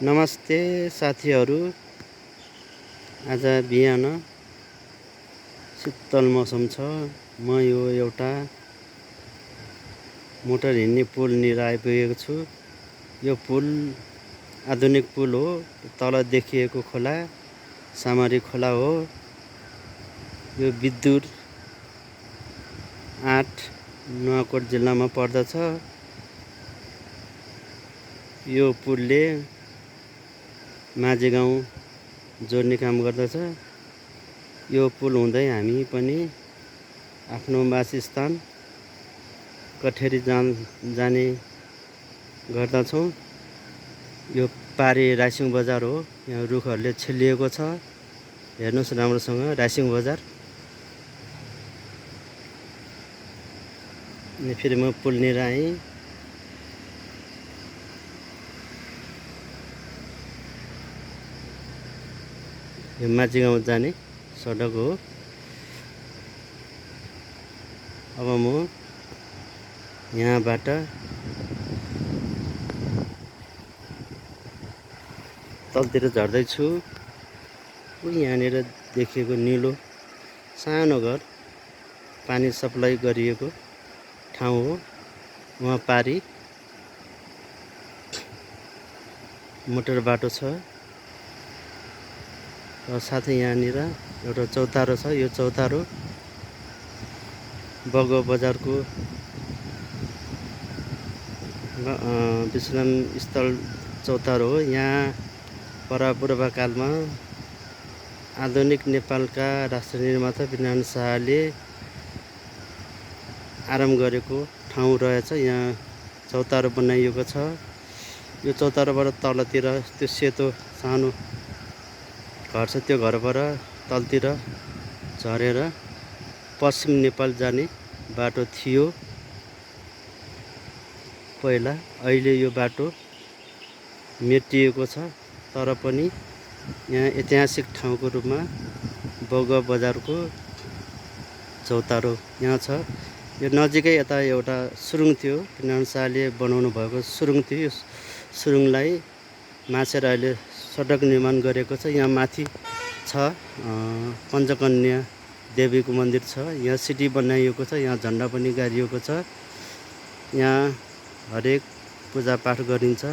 नमस्ते साथीहरू। आज बिहान शीतल मौसम छ। म यो एउटा मोटर हिँड्ने पुलनिर आइपुगेको छु। यो पुल आधुनिक पुल हो। तल देखिएको खोला सामरी खोला हो। यो विद्युत 8 नुवाकोट जिल्लामा पर्दछ। यो पुलले माझी गाउँ जोड्ने काम गर्दछ। यो पुल हुँदै हामी पनि आफ्नो वासस्थान कठेरी जाने गर्दछौँ। यो पारी राइसिङ बजार हो। यहाँ रुखहरूले छेलिएको छ। हेर्नुहोस् राम्रोसँग राइसिङ बजार। अनि फेरि म पुलनिर आएँ। यो माझी गाउँ जाने सडक हो। अब म यहाँबाट तलतिर झर्दैछु। यहाँनिर देखिएको निलो सानो घर पानी सप्लाई गरिएको ठाउँ हो। वहाँ पारी मोटर बाटो छ र साथै यहाँनिर एउटा चौतारो छ। यो चौतारो बगुवा बजारको विश्राम स्थल चौतारो हो। यहाँ पूर्वकालमा आधुनिक नेपालका राष्ट्र निर्माता वीरनारायण शाहले आराम गरेको ठाउँ रहेछ। यहाँ चौतारो बनाइएको छ। यो चौतारोबाट तलतिर त्यो सेतो सानो घर छ। त्यो घरबाट तलतिर झरेर पश्चिम नेपाल जाने बाटो थियो पहिला। अहिले यो बाटो मेटिएको छ। तर पनि यहाँ ऐतिहासिक ठाउँको रूपमा बगुवा बजारको चौतारो यहाँ छ। यो नजिकै यता एउटा सुरुङ थियो। वीरनारायण शाहले बनाउनु भएको सुरुङ थियो। यो सुरुङलाई मासेर अहिले सडक निर्माण गरेको छ। यहाँ माथि छ पञ्चकन्या देवीको मन्दिर छ। यहाँ सिटी बनाइएको छ। यहाँ झन्डा पनि गाडिएको छ। यहाँ हरेक पूजापाठ गरिन्छ।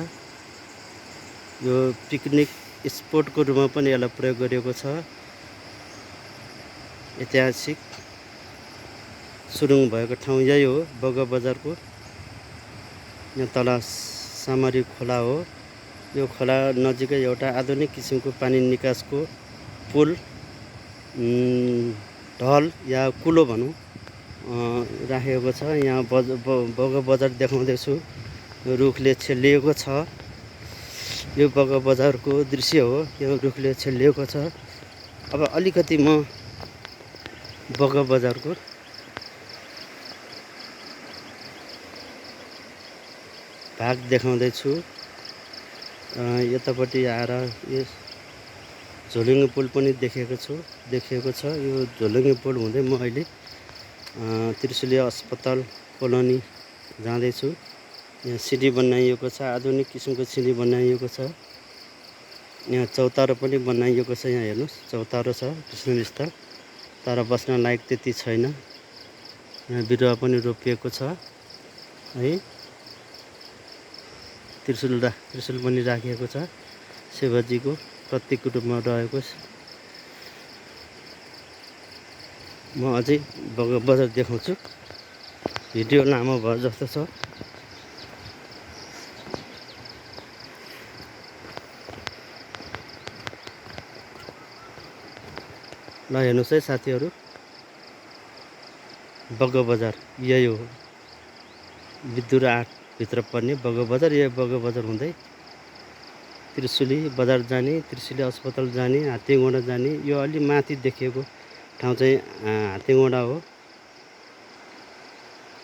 यो पिकनिक स्पोटको रूपमा पनि यसलाई प्रयोग गरिएको छ। ऐतिहासिक सुरुङ भएको ठाउँ यही हो बगुवा बजारको। यहाँ तल सामरी खोला हो। यो खोला नजिकै एउटा आधुनिक किसिमको पानी निकासको पुल ढल या कुलो भनौँ राखेको छ। यहाँ बगुवा बजार देखाउँदैछु। रुखले छेलिएको छ। यो बगुवा बजारको दृश्य हो। यो रुखले छेलिएको छ। अब अलिकति म बगुवा बजारको भाग देखाउँदैछु। यतापट्टि आएर यो झोलुङ्गे पुल पनि देखिएको छ। यो झोलुङ्गे पुल हुँदै म अहिले त्रिशुली अस्पताल कोलोनी जाँदैछु। यहाँ सिडी बनाइएको छ। आधुनिक किसिमको सिडी बनाइएको छ। यहाँ चौतारो पनि बनाइएको छ। यहाँ हेर्नुहोस् चौतारो छ विश्राम स्थल। तर बस्न लायक त्यति छैन। यहाँ बिरुवा पनि रोपिएको छ है। त्रिशुल पनि राखिएको छ। शिवजीको प्रतीकको रूपमा रहेको छ। म अझै बगुवा बजार देखाउँछु। भिडियो लामो भयो जस्तो छ। ल हेर्नुहोस् है साथीहरू, बगुवा बजार यही हो। विद्युत 8 भित्र पर्ने बगुवा बजार। यो बगुवा बजार हुँदै त्रिशुली बजार जाने, त्रिशुली अस्पताल जाने, हात्तीगुँडा जाने। यो अलि माथि देखिएको ठाउँ चाहिँ हात्तीगुँडा हो।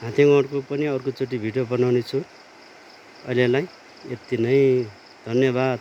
हात्तीगुँडाको पनि अर्कोचोटि भिडियो बनाउने छु। अहिलेलाई यति नै, धन्यवाद।